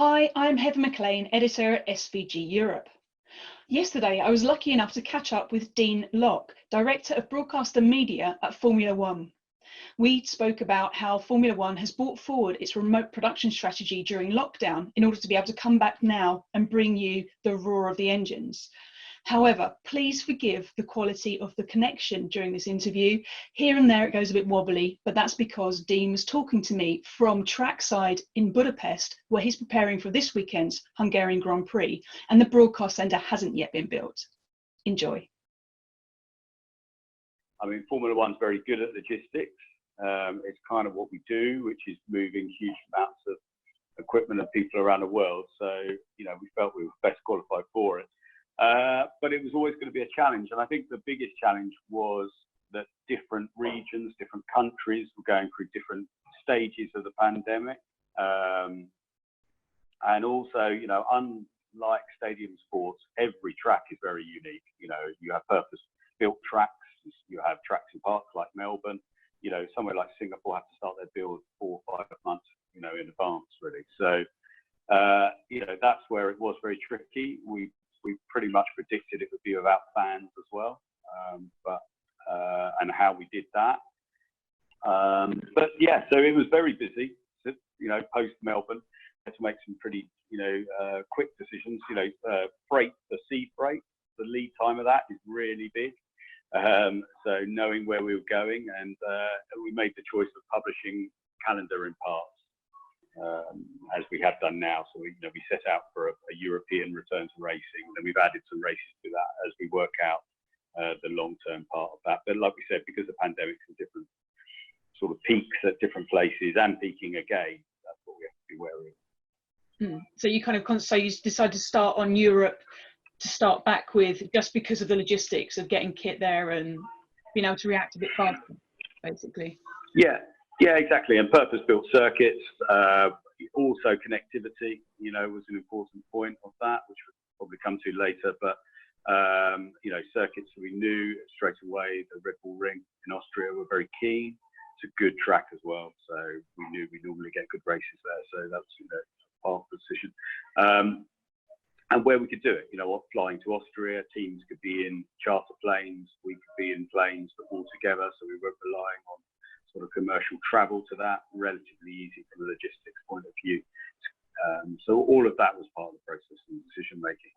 Hi, I'm Heather McLean, editor at SVG Europe. Yesterday, I was lucky enough to catch up with Dean Locke, Director of Broadcast and Media at Formula One. We spoke about how Formula One has brought forward its remote production strategy during lockdown in order to be able to come back now and bring you the roar of the engines. However, please forgive the quality of the connection during this interview. Here and there it goes a bit wobbly, but that's because Dean was talking to me from trackside in Budapest, where he's preparing for this weekend's Hungarian Grand Prix, and the broadcast centre hasn't yet been built. Enjoy. I mean, Formula One's very good at logistics. It's kind of what we do, which is moving huge amounts of equipment and people around the world. So, you know, we felt we were best qualified for it. But it was always going to be a challenge. And I think the biggest challenge was that different regions, different countries were going through different stages of the pandemic. And also, you know, unlike stadium sports, every track is very unique. You know, you have purpose-built tracks. You have tracks in parks like Melbourne. You know, somewhere like Singapore have to start their build 4 or 5 months, you know, in advance, really. So, you know, that's where it was very tricky. We pretty much predicted it would be without fans as well, and how we did that. But yeah, so it was very busy, you know, post Melbourne. Had to make some pretty, you know, quick decisions. You know, freight, the sea freight, the lead time of that is really big. So knowing where we were going, and we made the choice of publishing calendar in parts, as we have done now. So we, you know, we set out for a European return to racing, and then we've added some races to that as we work out the long-term part of that. But like we said, because the pandemic's in different sort of peaks at different places and peaking again, that's what we have to be wary of. So you kind of, so you decided to start on Europe to start back with, just because of the logistics of getting kit there and being able to react a bit faster, basically. Yeah, exactly. And purpose-built circuits, also connectivity, you know, was an important point of that, which we'll probably come to later. But, you know, circuits we knew straight away, the Red Bull Ring in Austria were very keen. It's a good track as well. So we knew we normally get good races there. So that's, you know, part of the decision. And where we could do it, you know, what, flying to Austria, teams could be in charter planes, we could be in planes, but all together. So we weren't relying on sort of commercial travel to that, relatively easy from a logistics point of view. So all of that was part of the process and decision making.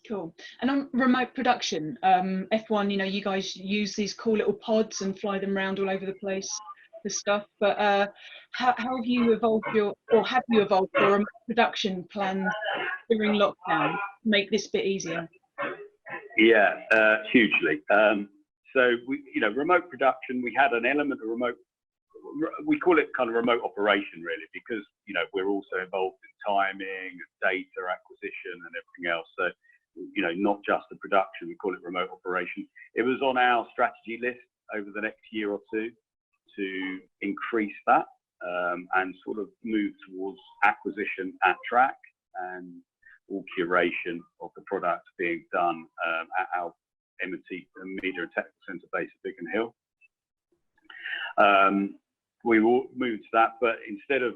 Cool. And on remote production, F1, you know, you guys use these cool little pods and fly them around all over the place, the stuff. But how have you evolved your remote production plans during lockdown to make this bit easier? Yeah, hugely. So we, you know, remote production, we had an element of remote, we call it kind of remote operation really, because, you know, we're also involved in timing, data acquisition and everything else. So, you know, not just the production, we call it remote operation. It was on our strategy list over the next year or two to increase that and sort of move towards acquisition at track and all curation of the product being done at our M&T Media and Technical Centre base at Biggin Hill. We will move to that, but instead of,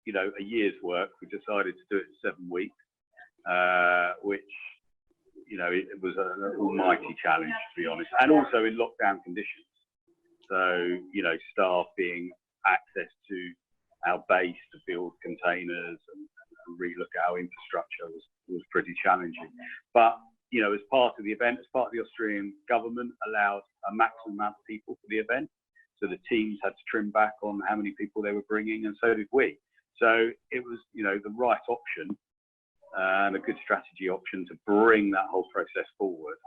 you know, a year's work, we decided to do it in 7 weeks, which, you know, it was an almighty challenge, to be honest, and also in lockdown conditions. So, you know, staff being access to our base to build containers and relook at our infrastructure was pretty challenging. But, you know, as part of the event, as part of the Austrian government allowed a maximum amount of people for the event. So the teams had to trim back on how many people they were bringing, and so did we. So it was, you know, the right option and a good strategy option to bring that whole process forward.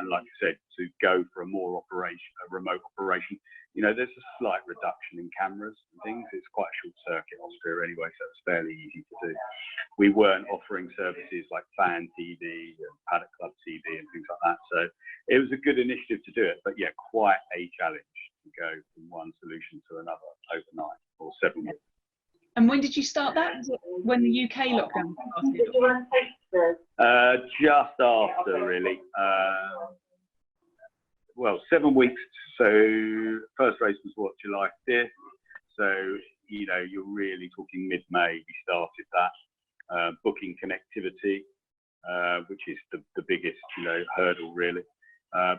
And like I said, to go for a remote operation, you know, there's a slight reduction in cameras and things. It's quite a short circuit, Austria anyway, so it's fairly easy to do. We weren't offering services like fan TV and Paddock Club TV and things like that. So it was a good initiative to do it, but yeah, quite a challenge to go from one solution to another overnight or 7 weeks. And when did you start that? Was it when the UK lockdown started? Just after, really. Well, 7 weeks. So first race was what, July 5th. So you know, you're really talking mid-May. We started that, booking connectivity, which is the biggest, you know, hurdle really.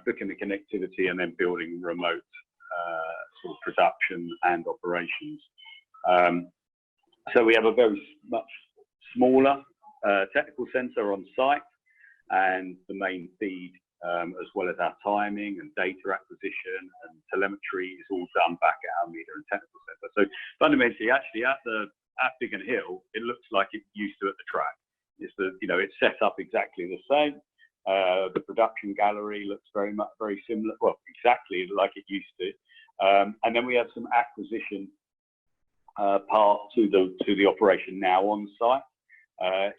Booking the connectivity and then building remote sort of production and operations. So we have a very much smaller technical centre on site, and the main feed, as well as our timing and data acquisition and telemetry, is all done back at our media and technical centre. So fundamentally, actually, at Biggin Hill, it looks like it used to at the track. It's you know, it's set up exactly the same. The production gallery looks very similar, well, exactly like it used to. And then we have some acquisition part to the operation now on site.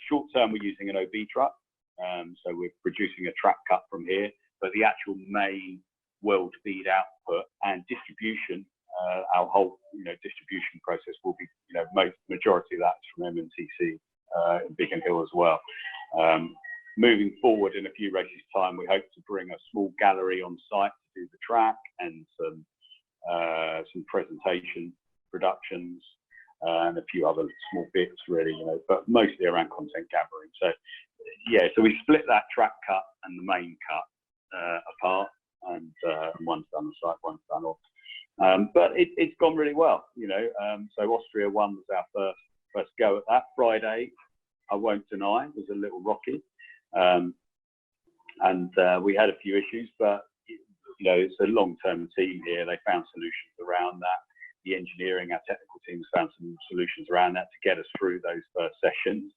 Short term, we're using an OB truck, so we're producing a track cut from here, but the actual main world feed output and distribution, our whole, you know, distribution process will be, you know, majority of that's from MMTC in Biggin Hill as well. Moving forward in a few races time, we hope to bring a small gallery on site to do the track and some presentation productions and a few other small bits really, you know, but mostly around content gathering. So yeah, so we split that track cut and the main cut apart, and one's done on site, one's done off. But it's gone really well, you know. So Austria 1 was our first go at that. Friday, I won't deny, was a little rocky. And we had a few issues, but you know, it's a long-term team here. They found solutions around that. The engineering, our technical teams found some solutions around that to get us through those first sessions.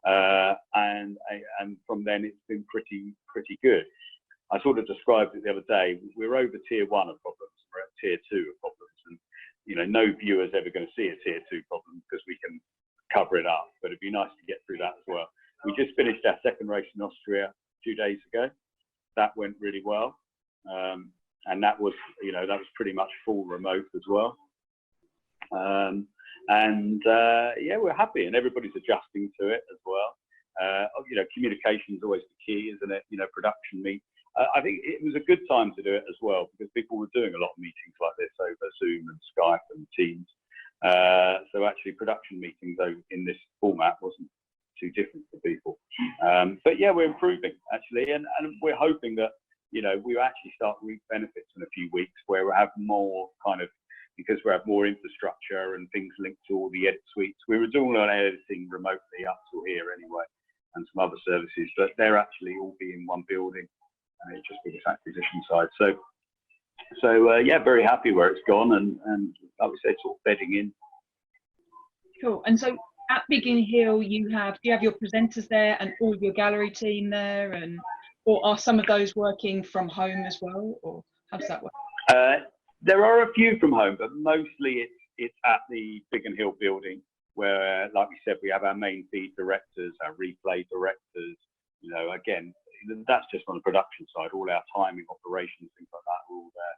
And from then, it's been pretty good. I sort of described it the other day. We're over tier 1 of problems. We're at tier 2 of problems, and you know, no viewer's ever going to see a tier 2 problem because we can cover it up. But it'd be nice to get through that as well. We just finished our second race in Austria 2 days ago. That went really well, and that was, you know, that was pretty much full remote as well. Yeah, we're happy, and everybody's adjusting to it as well. You know, communication is always the key, isn't it? You know, production meet. I think it was a good time to do it as well, because people were doing a lot of meetings like this over Zoom and Skype and Teams. So actually, production meetings in this format wasn't too different for people. But yeah, we're improving actually, and we're hoping that, you know, we actually start reap benefits in a few weeks where we have more kind of, because we have more infrastructure and things linked to all the edit suites. We were doing all our editing remotely up till here anyway, and some other services, but they're actually all be in one building, and it's just for this acquisition side. So yeah, very happy where it's gone, and like we said, sort of bedding in. Cool. And so at Biggin Hill, do you have your presenters there and all your gallery team there, and or are some of those working from home as well, or how does that work? There are a few from home, but mostly it's at the Biggin Hill building, where, like we said, we have our main feed directors, our replay directors. You know, again, that's just on the production side. All our timing operations, things like that, are all there.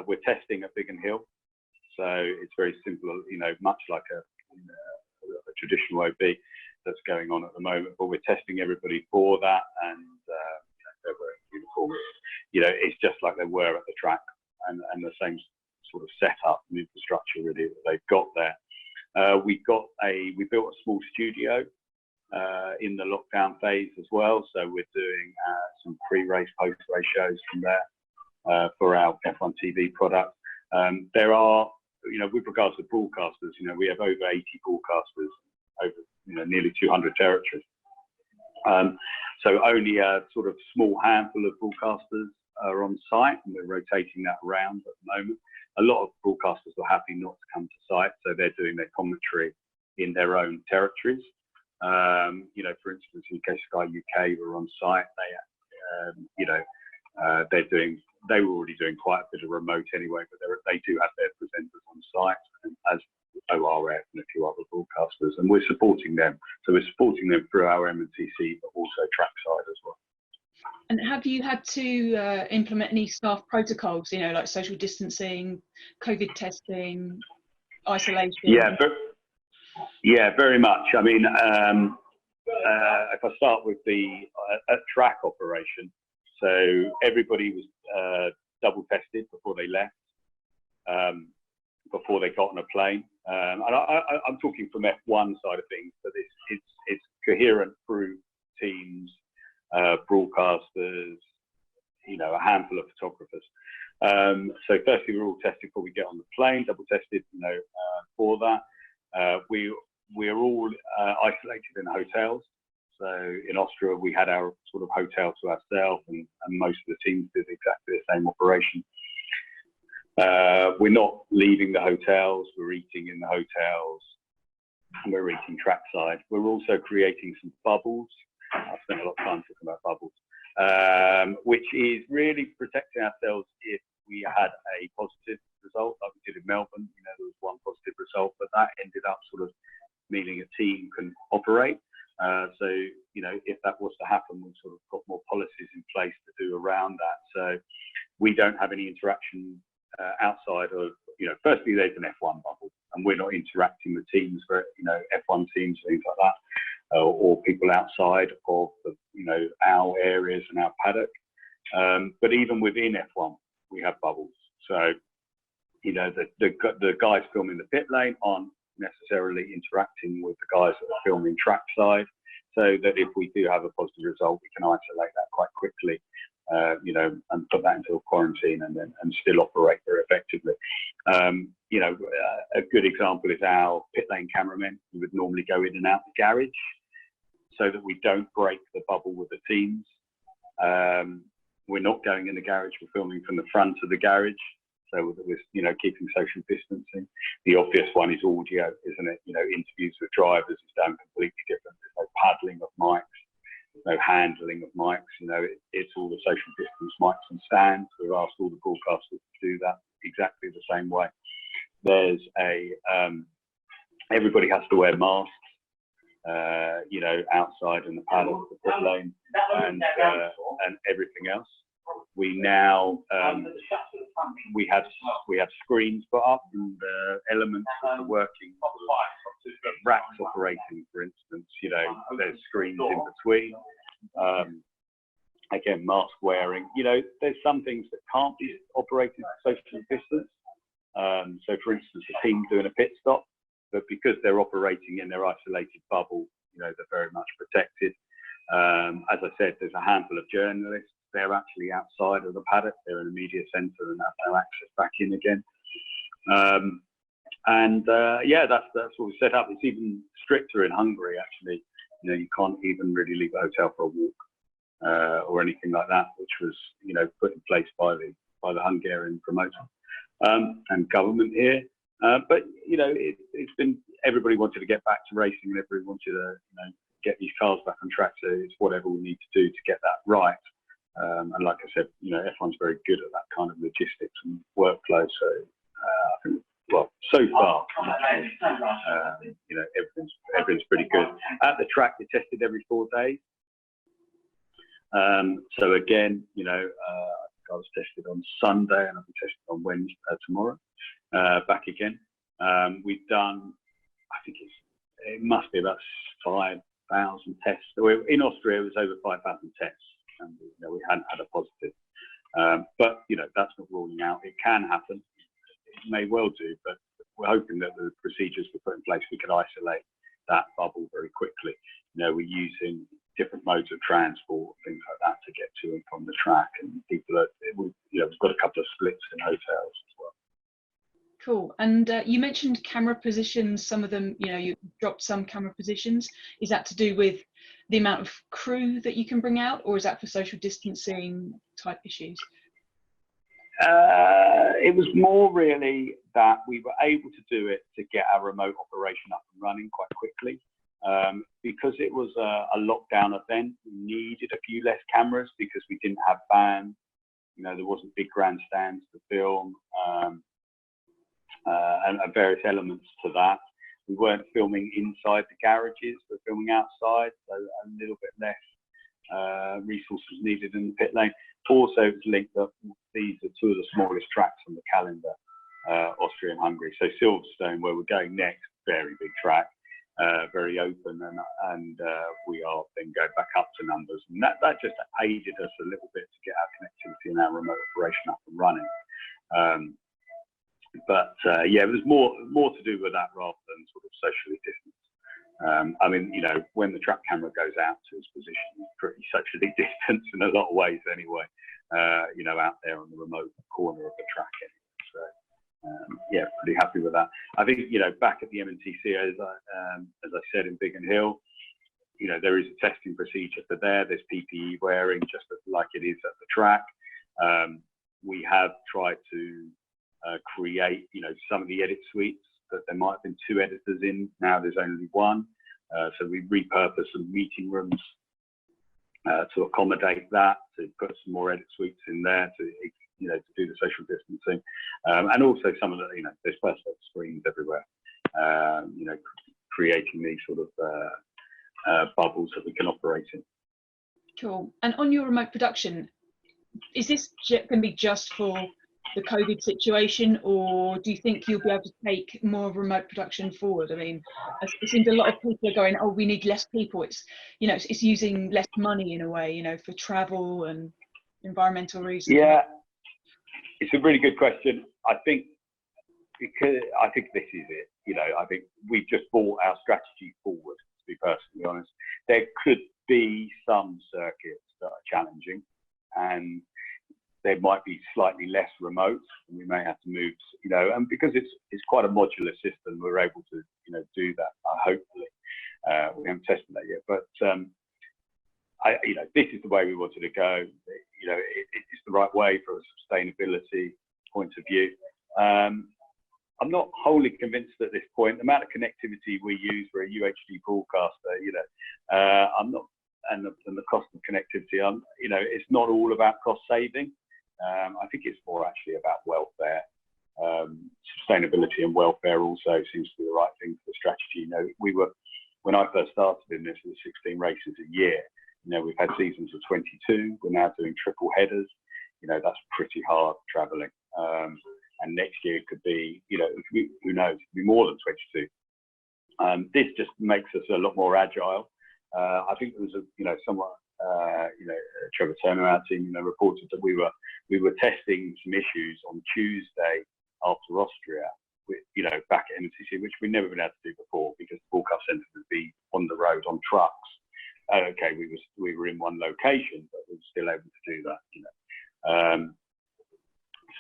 We're testing at Biggin Hill, so it's very simple. You know, much like a traditional OB that's going on at the moment, but we're testing everybody for that, and they're wearing uniforms. You know, it's just like they were at the track, and the same sort of setup and infrastructure really that they've got there. We built a small studio in the lockdown phase as well, so we're doing some pre-race, post-race shows from there for our F1 TV product. There are, you know, with regards to broadcasters, you know, we have over 80 broadcasters over, you know, nearly 200 territories. So only a sort of small handful of broadcasters are on site, and we're rotating that around at the moment. A lot of broadcasters are happy not to come to site, so they're doing their commentary in their own territories. You know, for instance, in case Sky UK were on site, they were already doing quite a bit of remote anyway, but they do have their presenters on site, as ORF and a few other broadcasters, and we're supporting them. So we're supporting them through our MMTC, but also trackside as well. And have you had to implement any staff protocols, you know, like social distancing, COVID testing, isolation? Yeah, very much. I mean, if I start with the track operation, so everybody was double tested before they left. before they got on a plane. And I'm talking from F1 side of things, but it's coherent through teams, broadcasters, you know, a handful of photographers. So firstly, we're all tested before we get on the plane, double tested, you know, for that. We're all isolated in hotels. So in Austria, we had our sort of hotel to ourselves, and most of the teams did exactly the same operation. We're not leaving the hotels, we're eating in the hotels, and we're eating trackside. We're also creating some bubbles. I've spent a lot of time talking about bubbles, which is really protecting ourselves if we had a positive result, like we did in Melbourne. You know, there was one positive result, but that ended up sort of meaning a team can operate. So, you know, if that was to happen, we've sort of got more policies in place to do around that. So we don't have any interaction outside of, you know, firstly, there's an F1 bubble, and we're not interacting with teams for, you know, F1 teams, things like that, or people outside of, you know, our areas and our paddock. But even within F1, we have bubbles. So, you know, the guys filming the pit lane aren't necessarily interacting with the guys that are filming trackside, so that if we do have a positive result, we can isolate that quite quickly, you know, and put that into a quarantine and still operate very effectively. You know, a good example is our pit lane cameramen who would normally go in and out the garage, so that we don't break the bubble with the teams. We're not going in the garage, we're filming from the front of the garage, so we're, you know, keeping social distancing. The obvious one is audio, isn't it? You know, interviews with drivers is done completely different. There's no paddling of mics, there's no handling of mics. You know, it's all the social distance mics and stands. We've asked all the broadcasters to do that exactly the same way. There's everybody has to wear masks, you know, outside in the paddock, the pit lane, and everything else. We now we have screens put up, and elements of the working racks operating, for instance. You know, there's screens in between. Again, mask wearing. You know, there's some things that can't be operated social distance. So, for instance, a team doing a pit stop, but because they're operating in their isolated bubble, you know, they're very much protected. As I said, there's a handful of journalists. They're actually outside of the paddock. They're in the media centre and have no access back in again. Yeah, that's what we set up. It's even stricter in Hungary, actually. You know, you can't even really leave a hotel for a walk or anything like that, which was, you know, put in place by the Hungarian promoter and government here. But you know, it's been, everybody wanted to get back to racing, and everybody wanted to, you know, get these cars back on track. So it's whatever we need to do to get that right. And like I said, you know, F1's very good at that kind of logistics and workflow. So I think, well, so far, you know, everything's pretty good. At the track, they're tested every 4 days. So again, you know, I was tested on Sunday, and I'll be tested on Wednesday, tomorrow, back again. We've done, I think it must be about 5,000 tests. In Austria, it was over 5,000 tests. And you know, we hadn't had a positive, but you know, that's not ruling out. It can happen. It may well do, but we're hoping that the procedures we put in place, we can isolate that bubble very quickly. You know, we're using different modes of transport, things like that, to get to and from the track. And people are, you know, we've got a couple of splits in hotels as well. Cool. And you mentioned camera positions. Some of them, you know, you dropped some camera positions. Is that to do with the amount of crew that you can bring out, or is that for social distancing type issues? It was more really that we were able to do it to get our remote operation up and running quite quickly. Because it was a lockdown event, we needed a few less cameras because we didn't have bands. You know, there wasn't big grandstands to film, and various elements to that. We weren't filming inside the garages, we're filming outside, so a little bit less resources needed in the pit lane. Also, it's linked up, these are two of the smallest tracks on the calendar, Austria and Hungary. So Silverstone, where we're going next, very big track, very open, and we are then going back up to numbers. And that just aided us a little bit to get our connectivity and our remote operation up and running. Yeah, it was more to do with that rather than sort of socially distanced. I mean, you know, when the track camera goes out to its position, it's pretty socially distanced in a lot of ways anyway. You know, out there on the remote corner of the track anyway. So yeah, pretty happy with that. I think, you know, back at the MNTC, as I said, in Biggin Hill, you know, there is a testing procedure for there. There's PPE wearing just like it is at the track. We have tried to create, you know, some of the edit suites that there might have been 2 editors in. Now there's only 1. So we repurposed some meeting rooms to accommodate that, to put some more edit suites in there to, you know, to do the social distancing. And also some of the, you know, there's perspex screens everywhere, you know, creating these sort of bubbles that we can operate in. Cool. And on your remote production, is this going to be just for the COVID situation, or do you think you'll be able to take more remote production forward? I mean, it seems a lot of people are going, oh, we need less people. It's, you know, it's using less money in a way, you know, for travel and environmental reasons. Yeah, it's a really good question. I think this is it. You know, I think we've just brought our strategy forward, to be personally honest. There could be some circuits that are challenging, and there might be slightly less remote, and we may have to move, you know, and because it's quite a modular system, we're able to, you know, do that, hopefully. We haven't tested that yet, but you know, this is the way we wanted to go. You know, it's the right way from a sustainability point of view. I'm not wholly convinced at this point. The amount of connectivity we use for a UHD broadcaster, you know, I'm not, and the cost of connectivity, you know, it's not all about cost saving. I think it's more actually about welfare. Sustainability and welfare also seems to be the right thing for the strategy. You know, when I first started in this, it was 16 races a year. You know, we've had seasons of 22. We're now doing triple headers. You know, that's pretty hard traveling. And next year it could be, you know, who knows, it could be more than 22. This just makes us a lot more agile. I think there was a, you know, somewhat, you know, Trevor Turner, our team, you know, reported that we were testing some issues on Tuesday after Austria, with, you know, back at MTC, which we've never been able to do before because the broadcast centre would be on the road on trucks. Okay, we were in one location, but we were still able to do that, you know.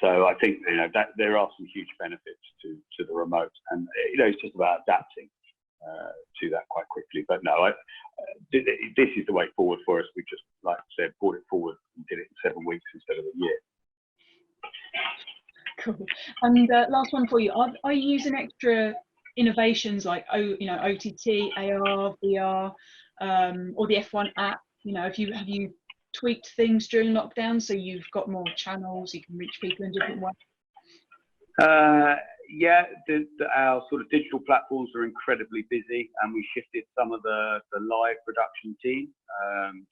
So I think, you know, that there are some huge benefits to the remote, and you know, it's just about adapting to that quite quickly. But no, this is the way forward for us. We just, like I said, brought it forward and did it in 7 weeks instead of a year. Cool. And last one for you: are you using extra innovations like OTT, AR, VR, or the F1 app? You know, have you tweaked things during lockdown so you've got more channels, you can reach people in different ways? Yeah, our sort of digital platforms are incredibly busy, and we shifted some of the live production team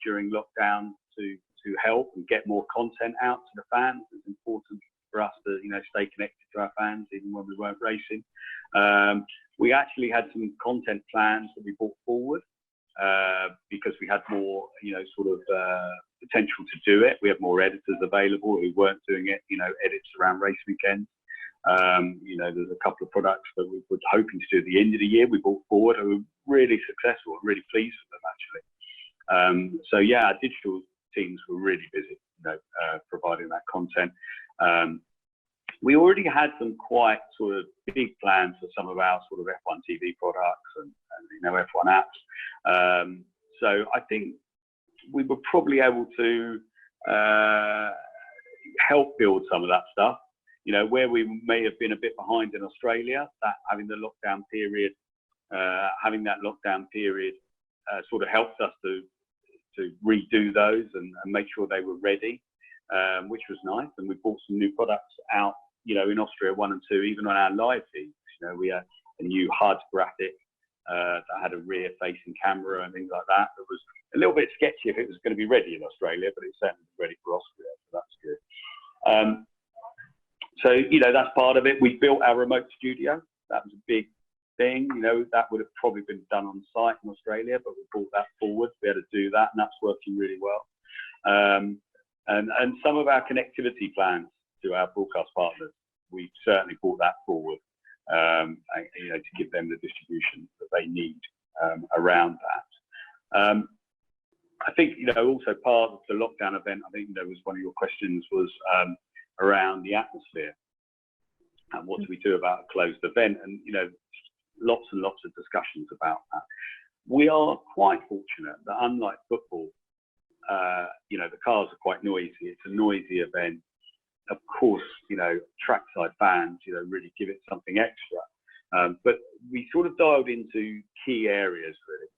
during lockdown to help and get more content out to the fans. It's important for us to, you know, stay connected to our fans even when we weren't racing. We actually had some content plans that we brought forward because we had more, you know, sort of potential to do it. We have more editors available who weren't doing it, you know, edits around race weekends. You know, there's a couple of products that we were hoping to do at the end of the year we brought forward, and we were really successful and really pleased with them actually. So yeah, our digital teams were really busy, you know, providing that content. We already had some quite sort of big plans for some of our sort of F1 TV products and you know, F1 apps. So I think we were probably able to help build some of that stuff. You know, where we may have been a bit behind in Australia, that having the lockdown period, sort of helped us to redo those and make sure they were ready, which was nice. And we brought some new products out, you know, in Austria 1 and 2, even on our live feeds. You know, we had a new HUD graphic that had a rear-facing camera and things like that. It was a little bit sketchy if it was going to be ready in Australia, but it's certainly ready for Austria, so that's good. So, you know, that's part of it. We built our remote studio. That was a big thing. You know, that would have probably been done on site in Australia, but we brought that forward to be able to do that, and that's working really well. And some of our connectivity plans to our broadcast partners, we've certainly brought that forward, and, to give them the distribution that they need around that. I think, also part of the lockdown event, I think, was one of your questions was around the atmosphere and what do we do about a closed event, and lots and lots of discussions about that. We are quite fortunate that, unlike football, the cars are quite noisy. It's a noisy event. Of course, trackside fans, really give it something extra. But we sort of dialed into key areas, really.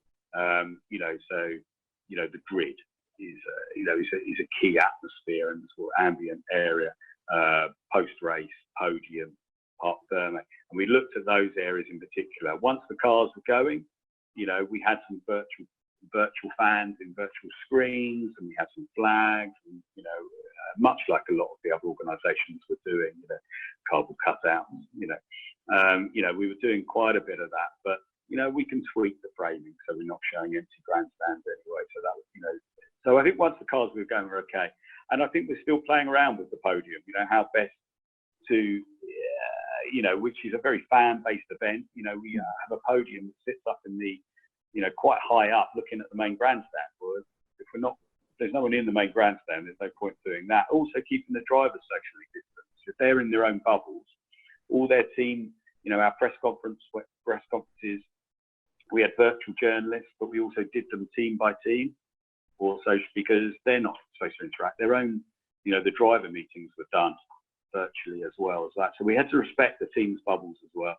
The grid is a key atmosphere and sort of ambient area. Post-race, podium, park thermic, and we looked at those areas in particular. Once the cars were going, we had some virtual fans in virtual screens, and we had some flags, and much like a lot of the other organisations were doing, cardboard cutouts. We were doing quite a bit of that, but we can tweak the framing so we're not showing empty grandstands anyway. So that was, so I think once the cars were going, we're okay. And I think we're still playing around with the podium. How best to, which is a very fan-based event. We have a podium that sits up in the, quite high up, looking at the main grandstand. Well, if there's no one in the main grandstand, there's no point doing that. Also, keeping the drivers socially distanced. If they're in their own bubbles, all their team, our press conferences, we had virtual journalists, but we also did them team by team, or social, because they're not supposed to interact. Their own, the driver meetings were done virtually as well as that. So we had to respect the team's bubbles as well.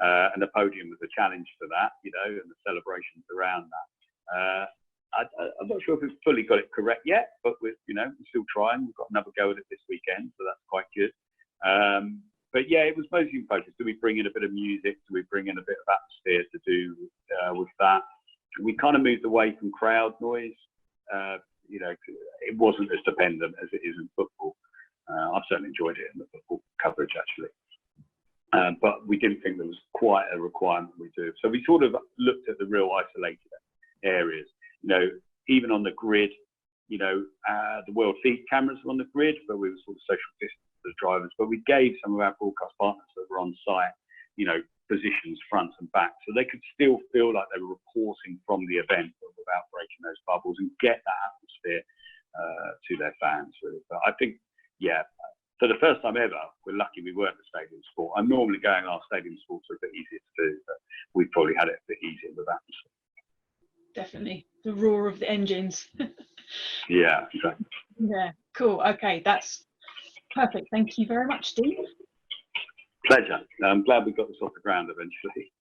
And the podium was a challenge for that, and the celebrations around that. I'm not sure if we've fully got it correct yet, but we're still trying. We've got another go at it this weekend, so that's quite good. But yeah, it was mostly focused. Do we bring in a bit of music? Do we bring in a bit of atmosphere to do with that? We kind of moved away from crowd noise. It wasn't as dependent as it is in football. I've certainly enjoyed it in the football coverage, actually. But we didn't think there was quite a requirement we do. So we sort of looked at the real isolated areas. Even on the grid, the world feed cameras were on the grid, but we were sort of social distance to the drivers. But we gave some of our broadcast partners that were on site, positions front and back, so they could still feel like they were reporting from the event, but without breaking those bubbles, and get that atmosphere to their fans, really. But I think, for the first time ever, we're lucky we weren't at Stadium Sport. I'm normally going, our Stadium Sports are a bit easier to do, but we probably had it a bit easier with atmosphere. Definitely the roar of the engines. Yeah, exactly. Yeah, cool. Okay, that's perfect. Thank you very much, Dean. Pleasure. I'm glad we got this off the ground eventually.